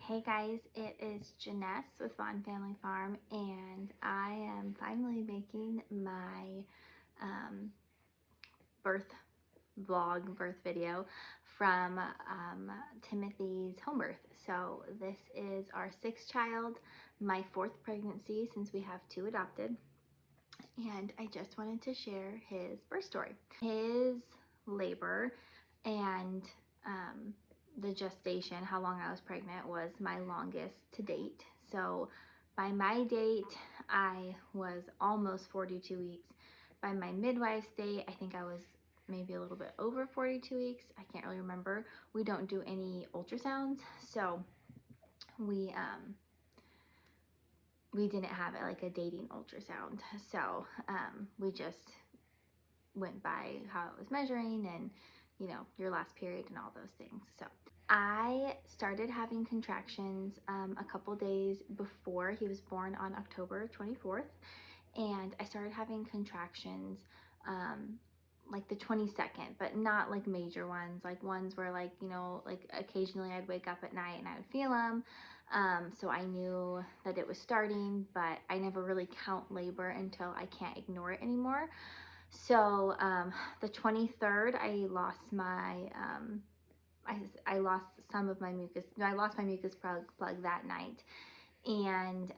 Hey guys, it is Janess with Vaughn Family Farm, and I am finally making my birth vlog, birth video from Timothy's home birth. So this is our sixth child, my fourth pregnancy since we have two adopted, and I just wanted to share his birth story. His labor and the gestation, how long I was pregnant, was my longest to date. So by my date, I was almost 42 weeks. By my midwife's date, I think I was maybe a little bit over 42 weeks. I can't really remember. We don't do any ultrasounds, so we didn't have it like a dating ultrasound. So we just went by how it was measuring and, you know, your last period and all those things. So I started having contractions a couple days before he was born on October 24th, and I started having contractions like the 22nd, but not like major ones, like ones where, like, you know, like occasionally I'd wake up at night and I would feel them. So I knew that it was starting, but I never really count labor until I can't ignore it anymore. So the 23rd, I lost my I lost some of my mucus. No, I lost my mucus plug that night, and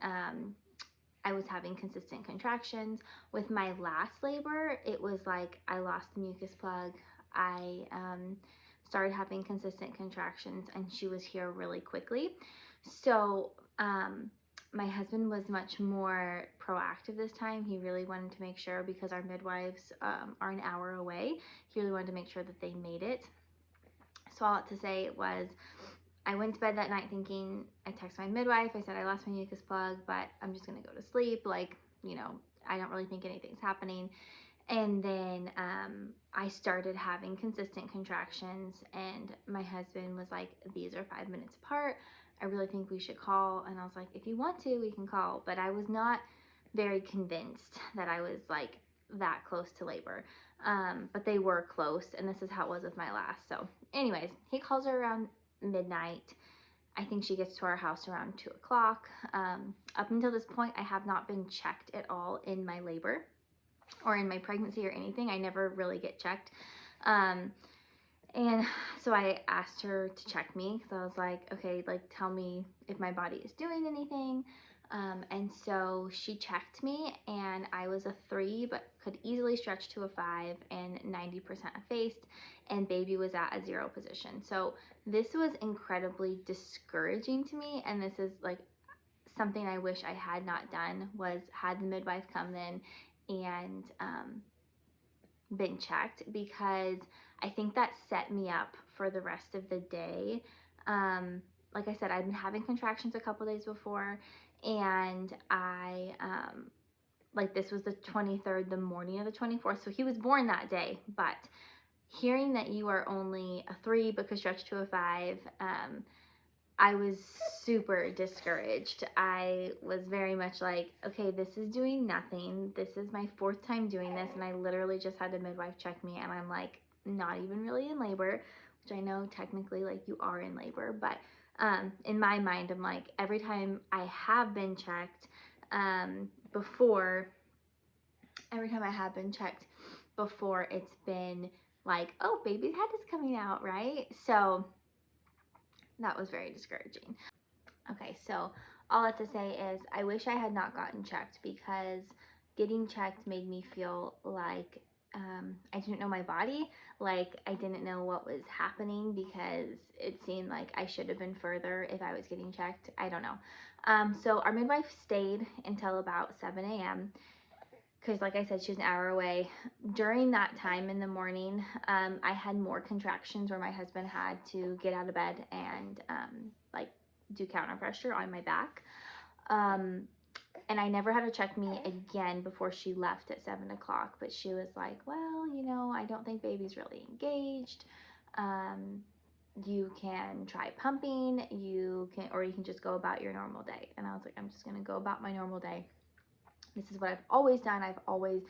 I was having consistent contractions. With my last labor, it was like I lost the mucus plug. I started having consistent contractions, and she was here really quickly. So my husband was much more proactive this time. He really wanted to make sure, because our midwives are an hour away, he really wanted to make sure that they made it. So all I have to say was, I went to bed that night thinking, I texted my midwife, I said I lost my mucus plug, but I'm just gonna go to sleep. Like, you know, I don't really think anything's happening. And then I started having consistent contractions, and my husband was like, these are 5 minutes apart. I really think we should call. And I was like, if you want to, we can call. But I was not very convinced that I was like that close to labor. But they were close, and this is how it was with my last. So anyways, he calls her around midnight. I think she gets to our house around 2 o'clock. Up until this point, I have not been checked at all in my labor or in my pregnancy or anything. I never really get checked. And so I asked her to check me, because I was like, okay, like, tell me if my body is doing anything. And so she checked me, and I was a 3, but could easily stretch to a 5 and 90% effaced, and baby was at a 0 position. So this was incredibly discouraging to me, and this is like something I wish I had not done, was had the midwife come in and been checked, because I think that set me up for the rest of the day. Like I said, I'd been having contractions a couple days before, and I like, this was the 23rd, the morning of the 24th, so he was born that day. But hearing that you are only a 3 but could stretch to a 5, I was super discouraged. I was very much like, okay, this is doing nothing. This is my 4th time doing this, and I literally just had a midwife check me, and I'm like not even really in labor, which I know technically, like, you are in labor, but in my mind, I'm like, every time I have been checked before, it's been like, oh, baby's head is coming out, right? So that was very discouraging. Okay, so all I have to say is, I wish I had not gotten checked, because getting checked made me feel like I didn't know my body, like I didn't know what was happening, because it seemed like I should have been further if I was getting checked. I don't know. So our midwife stayed until about 7 a.m. because, like I said, she was an hour away. During that time in the morning, I had more contractions where my husband had to get out of bed and like do counter pressure on my back. And I never had her check me again before she left at 7 o'clock, but she was like, well, you know, I don't think baby's really engaged. You can try pumping, or you can just go about your normal day. And I was like, I'm just gonna go about my normal day. This is what I've always done. I've always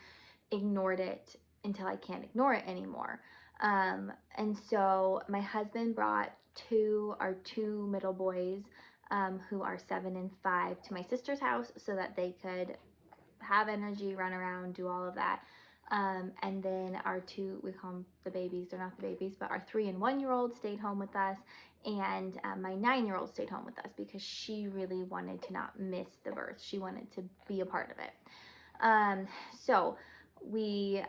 ignored it until I can't ignore it anymore. And so my husband brought our two middle boys who are 7 and 5, to my sister's house so that they could have energy, run around, do all of that. And then our two, we call them the babies, they're not the babies, but our 3 and 1 year old stayed home with us. And my 9-year-old stayed home with us because she really wanted to not miss the birth. She wanted to be a part of it. So we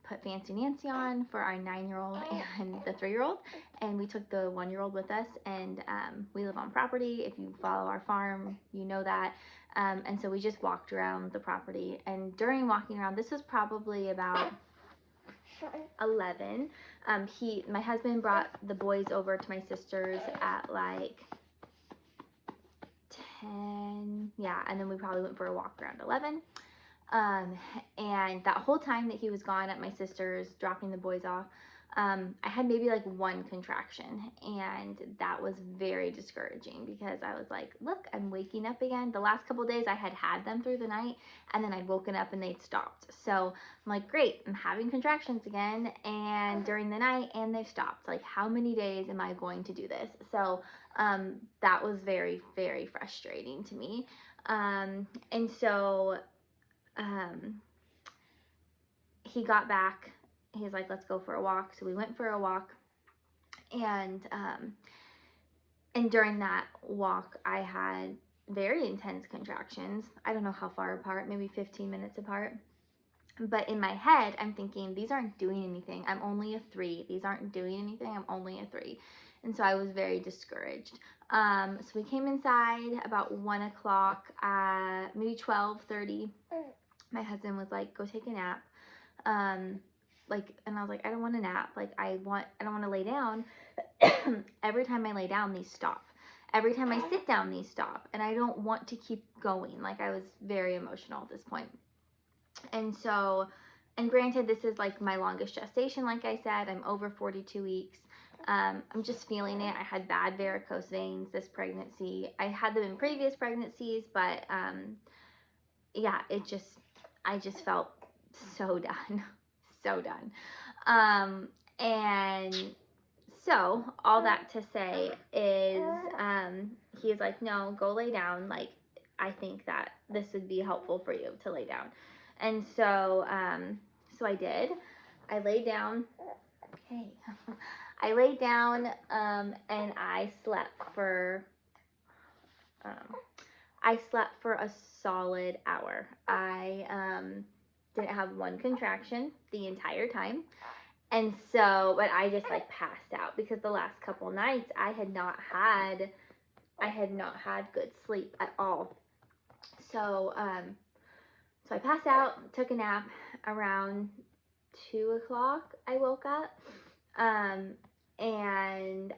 put Fancy Nancy on for our 9-year-old and the 3-year-old, and we took the 1-year-old with us. And we live on property. If you follow our farm, you know that. And so we just walked around the property, and during walking around, this was probably about 11. My husband brought the boys over to my sister's at like 10, yeah, and then we probably went for a walk around 11. And that whole time that he was gone at my sister's, dropping the boys off, I had maybe like 1 contraction, and that was very discouraging because I was like, look, I'm waking up again. The last couple days I had them through the night, and then I'd woken up and they'd stopped. So I'm like, great, I'm having contractions again, and during the night, and they've stopped. Like, how many days am I going to do this? So that was very, very frustrating to me. And so he got back. He's like, let's go for a walk. So we went for a walk, and during that walk, I had very intense contractions. I don't know how far apart, maybe 15 minutes apart. But in my head, I'm thinking, these aren't doing anything. I'm only a 3. These aren't doing anything. I'm only a 3. And so I was very discouraged. So we came inside about 1 o'clock, maybe 12:30. My husband was like, go take a nap. And I was like, I don't want a nap. Like, I don't want to lay down. Every time I lay down, these stop. Every time I sit down, these stop. And I don't want to keep going. Like, I was very emotional at this point. And so, and granted, this is like my longest gestation. Like I said, I'm over 42 weeks. I'm just feeling it. I had bad varicose veins this pregnancy. I had them in previous pregnancies, but yeah, I just felt so done. So done. And so all that to say is, he's like, no, go lay down. Like, I think that this would be helpful for you to lay down. And so, so I did. I laid down. Hey, I laid down, and I slept for a solid hour. I didn't have 1 contraction the entire time. And so, but I just like passed out because the last couple nights I had not had good sleep at all. So, so I passed out, took a nap. Around 2 o'clock I woke up. And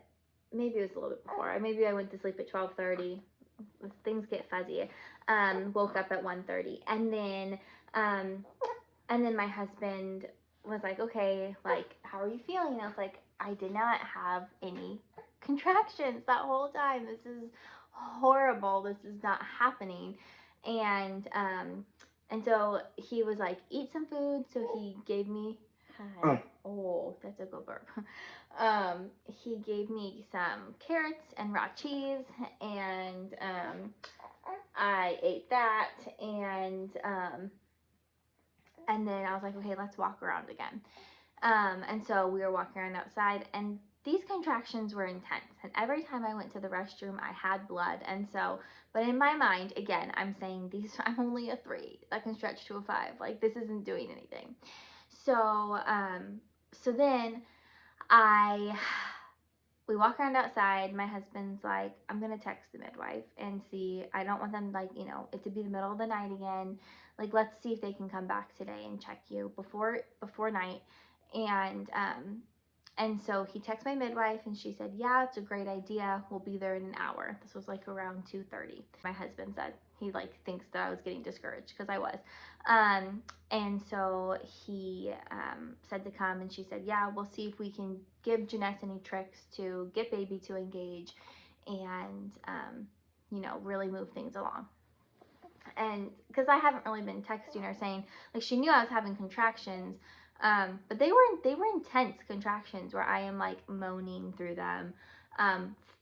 maybe it was a little bit before. Maybe I went to sleep at 12:30. Things get fuzzy. Woke up at 1:30, and then my husband was like, okay, like, how are you feeling? And I was like, I did not have any contractions that whole time. This is horrible. This is not happening. And so he was like, eat some food. So he gave me, oh, that's a good burp. He gave me some carrots and raw cheese, and I ate that, and then I was like, okay, let's walk around again. And so we were walking around outside, and these contractions were intense. And every time I went to the restroom, I had blood. And so, but in my mind, again, I'm saying I'm only a 3 that can stretch to a 5. Like, this isn't doing anything. So, so then we walk around outside. My husband's like, I'm going to text the midwife and see. I don't want them, like, you know, it to be the middle of the night again. Like, let's see if they can come back today and check you before night. And so he texted my midwife, and she said, yeah, it's a great idea. We'll be there in an hour. This was like around 2:30. My husband said he like thinks that I was getting discouraged, because I was. And so he said to come, and she said, yeah, we'll see if we can give Jeanette any tricks to get baby to engage and, you know, really move things along. And because I haven't really been texting her saying, like, she knew I was having contractions, but they were intense contractions where I am like moaning through them.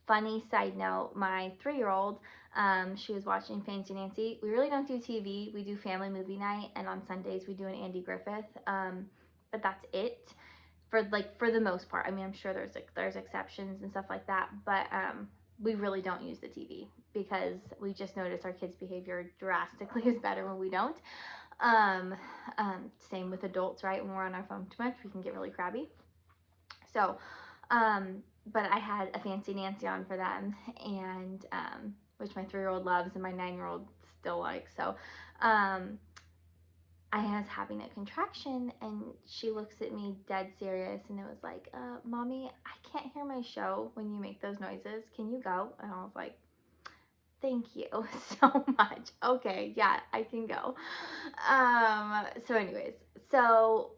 Funny side note, my 3-year-old, she was watching Fancy Nancy. We really don't do TV. We do family movie night, and on Sundays we do an Andy Griffith. But that's it for the most part. I mean, I'm sure there's exceptions and stuff like that, but we really don't use the TV because we just notice our kids' behavior drastically is better when we don't. Same with adults, right? When we're on our phone too much, we can get really crabby. So, but I had a Fancy Nancy on for them, and which my 3-year-old loves and my 9-year-old still likes. So, I was having a contraction, and she looks at me dead serious, and it was like, Mommy, I can't hear my show when you make those noises. Can you go? And I was like, thank you so much. Okay, yeah, I can go. So anyways, so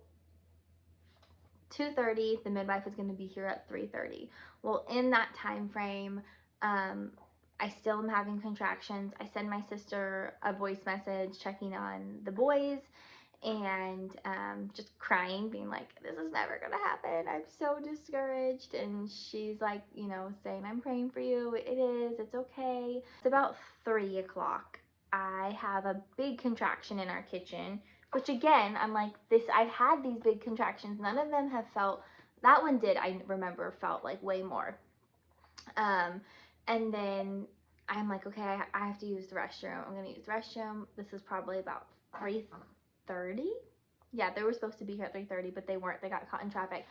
2:30, the midwife is going to be here at 3:30. Well, in that time frame, I still am having contractions. I send my sister a voice message checking on the boys, and just crying, being like, this is never gonna happen, I'm so discouraged. And she's like, saying, I'm praying for you, it is, it's okay. It's about 3 o'clock. I have a big contraction in our kitchen, which again, I'm like, I've had these big contractions, none of them have felt, that one did, I remember, felt like way more. And then I'm like, okay, I have to use the restroom. I'm gonna use the restroom. This is probably about 3:30. Yeah, they were supposed to be here at 3:30, but they weren't. They got caught in traffic,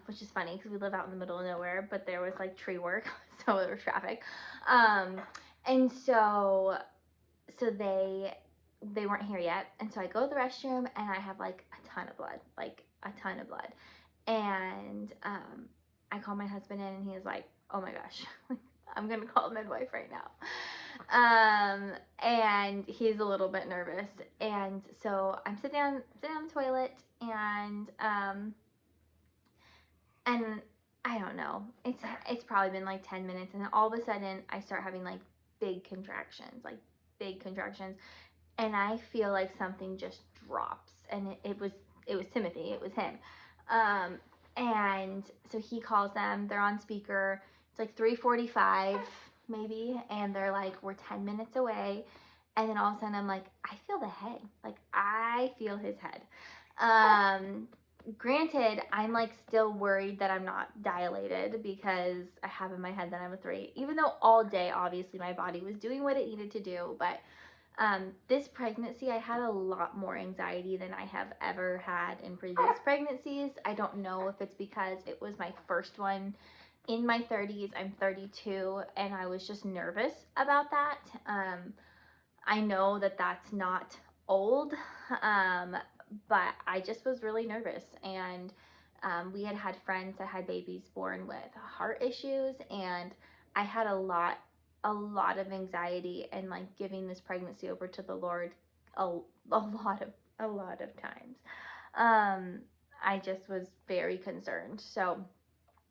which is funny because we live out in the middle of nowhere, but there was like tree work, so there was traffic. And so they weren't here yet, and so I go to the restroom, and I have like a ton of blood, and I call my husband in, and he was like, oh my gosh, I'm gonna call a midwife right now. And he's a little bit nervous, and so I'm sitting on the toilet, and I don't know, it's probably been like 10 minutes, and then all of a sudden I start having like big contractions, and I feel like something just drops, and it was Timothy, it was him. And so he calls them, they're on speaker, it's like 3:45 maybe, and they're like, we're 10 minutes away. And then all of a sudden I'm like, I feel the head, like I feel his head. Granted, I'm like still worried that I'm not dilated because I have in my head that I'm a 3, even though all day obviously my body was doing what it needed to do. But this pregnancy, I had a lot more anxiety than I have ever had in previous pregnancies. I don't know if it's because it was my first one in my 30s. I'm 32, and I was just nervous about that. I know that that's not old, but I just was really nervous. And we had friends that had babies born with heart issues, and I had a lot of anxiety, and like giving this pregnancy over to the Lord a lot of times. I just was very concerned. So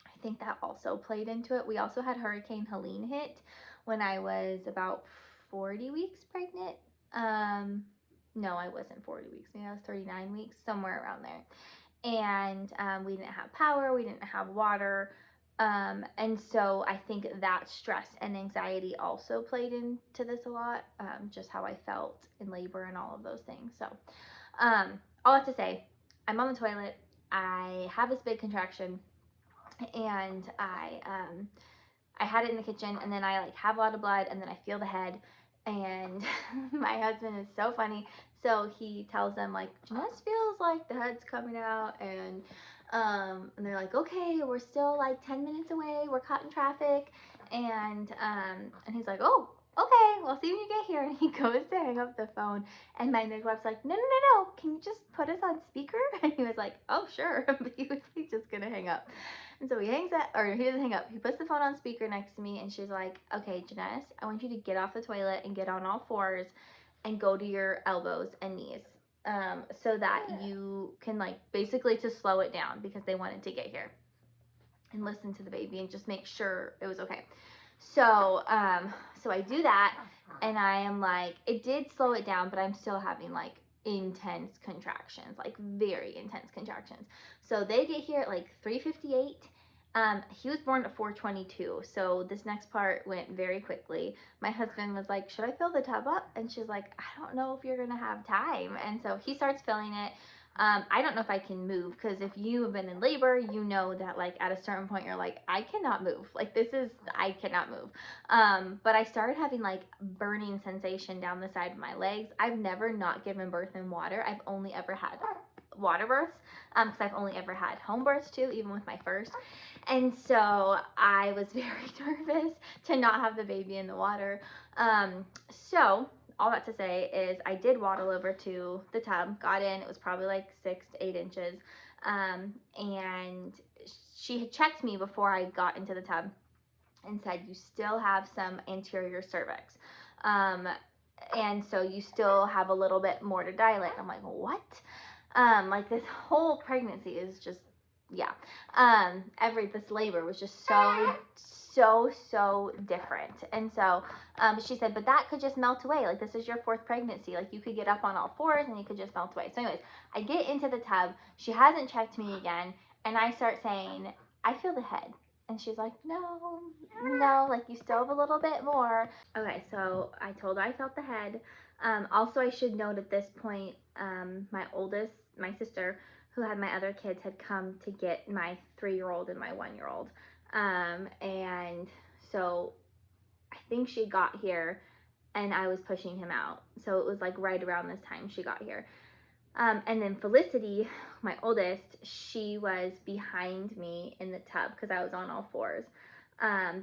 I think that also played into it. We also had Hurricane Helene hit when I was about 40 weeks pregnant. No, I wasn't 40 weeks. Maybe I was 39 weeks, somewhere around there. And we didn't have power, we didn't have water. And so I think that stress and anxiety also played into this a lot, just how I felt in labor and all of those things. So all I have to say, I'm on the toilet, I have this big contraction, and I had it in the kitchen, and then I like have a lot of blood, and then I feel the head. And my husband is so funny, so he tells them like, Janice feels like the head's coming out, and they're like, okay, we're still like 10 minutes away, we're caught in traffic. And he's like, oh, okay, well, see when you get here. And he goes to hang up the phone, and my midwife's like, no, can you just put us on speaker? And he was like, oh, sure. But he was just gonna hang up. And so he hangs up, or he doesn't hang up, he puts the phone on speaker next to me, and she's like, okay, Janice, I want you to get off the toilet and get on all fours and go to your elbows and knees, so that you can like basically to slow it down, because they wanted to get here and listen to the baby and just make sure it was okay. So so I do that, and I am like, it did slow it down, but I'm still having like intense contractions, like very intense contractions. So they get here at like 3:58. He was born at 4:22, so this next part went very quickly. My husband was like, "Should I fill the tub up?" And she's like, "I don't know if you're gonna have time." And so he starts filling it. I don't know if I can move, because if you have been in labor, you know that like at a certain point you're like, I cannot move. Like I cannot move. But I started having like burning sensation down the side of my legs. I've never not given birth in water. I've only ever had water births, because I've only ever had home births too, even with my first. And so I was very nervous to not have the baby in the water. So all that to say is I did waddle over to the tub, got in. It was probably like 6 to 8 inches. And she had checked me before I got into the tub and said, "You still have some anterior cervix. And so you still have a little bit more to dilate." I'm like, "What?" Like this whole pregnancy is just, yeah. This labor was just so different. And so she said, "But that could just melt away. Like, this is your 4th pregnancy. Like, you could get up on all 4s and you could just melt away." So anyways, I get into the tub. She hasn't checked me again. And I start saying, "I feel the head." And she's like, "No, like you still have a little bit more." Okay, so I told her I felt the head. Also, I should note at this point, my sister, who had my other kids, had come to get my 3-year-old and my 1-year-old. And so I think she got here and I was pushing him out. So it was like right around this time she got here. And then Felicity, my oldest, she was behind me in the tub because I was on all 4s.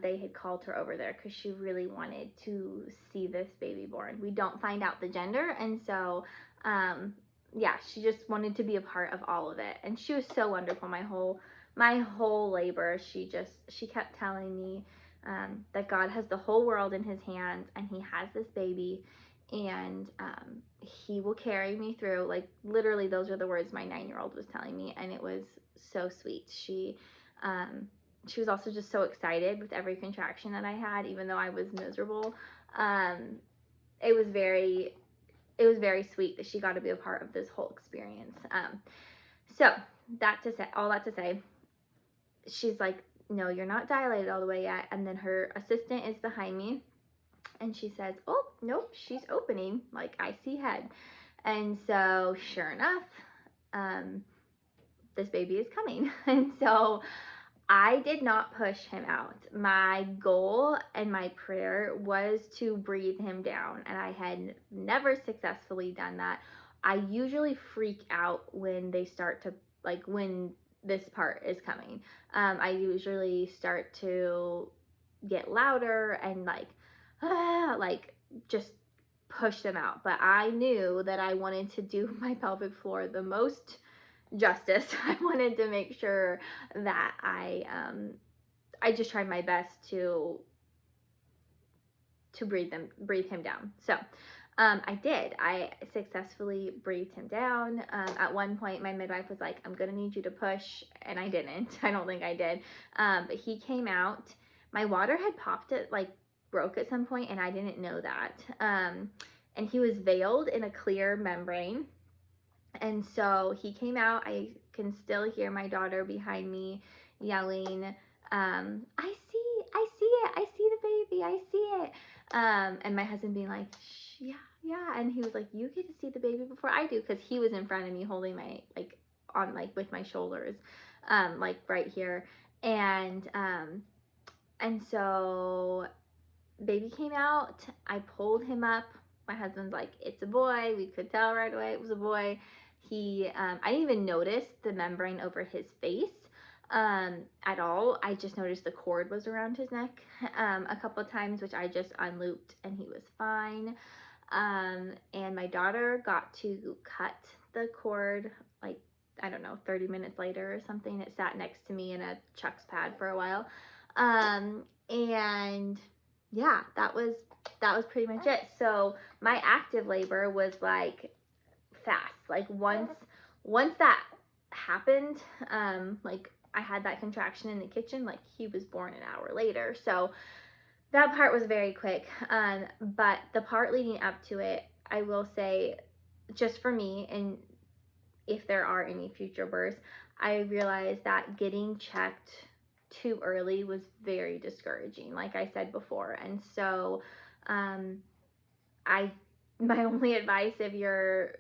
They had called her over there because she really wanted to see this baby born. We don't find out the gender, and so yeah, she just wanted to be a part of all of it. And she was so wonderful. My whole labor, she kept telling me that God has the whole world in his hands and he has this baby, and he will carry me through. Like, literally, those are the words my 9-year-old was telling me, and it was so sweet. She was also just so excited with every contraction that I had, even though I was miserable. It was very sweet that she got to be a part of this whole experience. So all that to say, she's like, "No, you're not dilated all the way yet." And then her assistant is behind me, and she says, "Oh, nope, she's opening. Like, I see head." And so sure enough, this baby is coming. And so I did not push him out. My goal and my prayer was to breathe him down, and I had never successfully done that. I usually freak out when they start to, like, when this part is coming. I usually start to get louder and like just push them out. But I knew that I wanted to do my pelvic floor the most justice. I wanted to make sure that I just tried my best to breathe him down. So I did. I successfully breathed him down. At one point, my midwife was like, "I'm gonna need you to push," and I didn't. I don't think I did. But he came out. My water had popped it, like broke at some point, and I didn't know that. And he was veiled in a clear membrane. And so he came out. I can still hear my daughter behind me yelling, "I see it, I see the baby, I see it." And my husband being like, "Yeah, yeah." And he was like, "You get to see the baby before I do," because he was in front of me holding my, with my shoulders, like right here. And so baby came out. I pulled him up. My husband's like, "It's a boy." We could tell right away it was a boy. I didn't even notice the membrane over his face at all. I just noticed the cord was around his neck a couple of times, which I just unlooped, and he was fine. And my daughter got to cut the cord, like, I don't know, 30 minutes later or something. It sat next to me in a Chuck's pad for a while. And yeah, that was pretty much it. So my active labor was like fast. Like once that happened, like I had that contraction in the kitchen, like he was born an hour later. So that part was very quick. But the part leading up to it, I will say, just for me, and if there are any future births, I realized that getting checked too early was very discouraging, like I said before. And so my only advice, if you're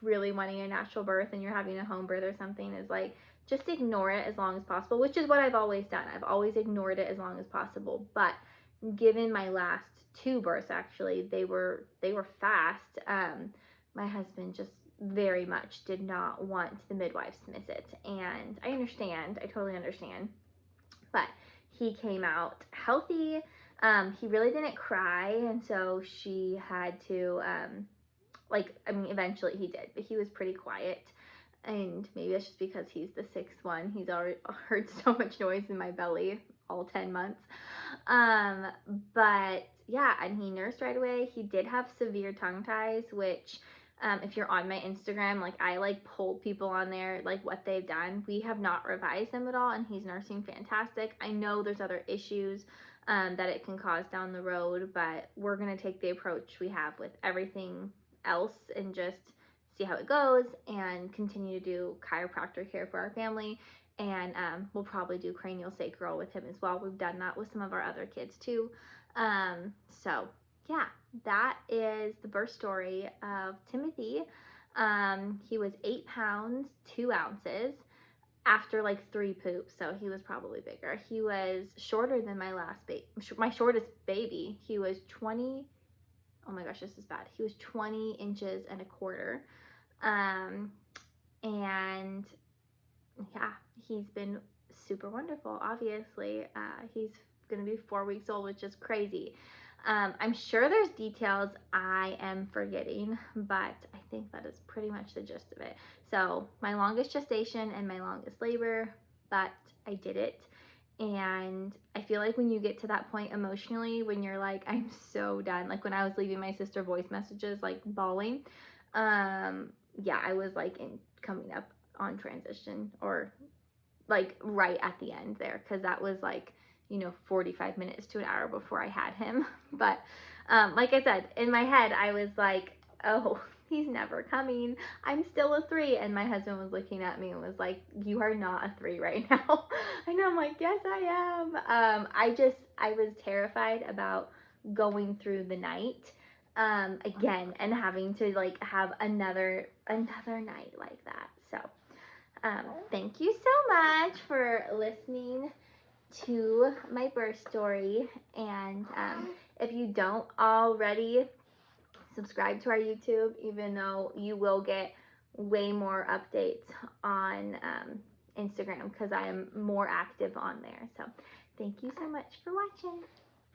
really wanting a natural birth and you're having a home birth or something, is like, just ignore it as long as possible, which is what I've always done. I've always ignored it as long as possible. But given my last two births, actually, they were fast. My husband just very much did not want the midwives to miss it, and I understand. I totally understand. But he came out healthy. He really didn't cry, and so she had to eventually he did, but he was pretty quiet. And maybe that's just because he's the sixth one. He's already heard so much noise in my belly all 10 months. But yeah, and he nursed right away. He did have severe tongue ties, which if you're on my Instagram, like I like pulled people on there, like what they've done. We have not revised them at all, and he's nursing fantastic. I know there's other issues that it can cause down the road, but we're going to take the approach we have with everything else and just see how it goes and continue to do chiropractor care for our family. And we'll probably do cranial sacral with him as well. We've done that with some of our other kids too. So yeah, that is the birth story of Timothy. He was 8 pounds 2 ounces after like 3 poops, so he was probably bigger. He was shorter than my shortest baby. He was 20. Oh my gosh, this is bad. He was 20 inches and a quarter. And yeah, he's been super wonderful, obviously. He's going to be 4 weeks old, which is crazy. I'm sure there's details I am forgetting, but I think that is pretty much the gist of it. So my longest gestation and my longest labor, but I did it. And I feel like when you get to that point emotionally, when you're like, I'm so done, like when I was leaving my sister voice messages, like bawling, yeah, I was like coming up on transition, or like right at the end there, because that was like, 45 minutes to an hour before I had him. But like I said, in my head, I was like, oh, he's never coming. I'm still a 3. And my husband was looking at me and was like, you are not a 3 right now. And I'm like, yes, I am. I was terrified about going through the night again and having to like have another night like that. So thank you so much for listening to my birth story. And if you don't already, subscribe to our YouTube, even though you will get way more updates on Instagram, because I am more active on there. So thank you so much for watching.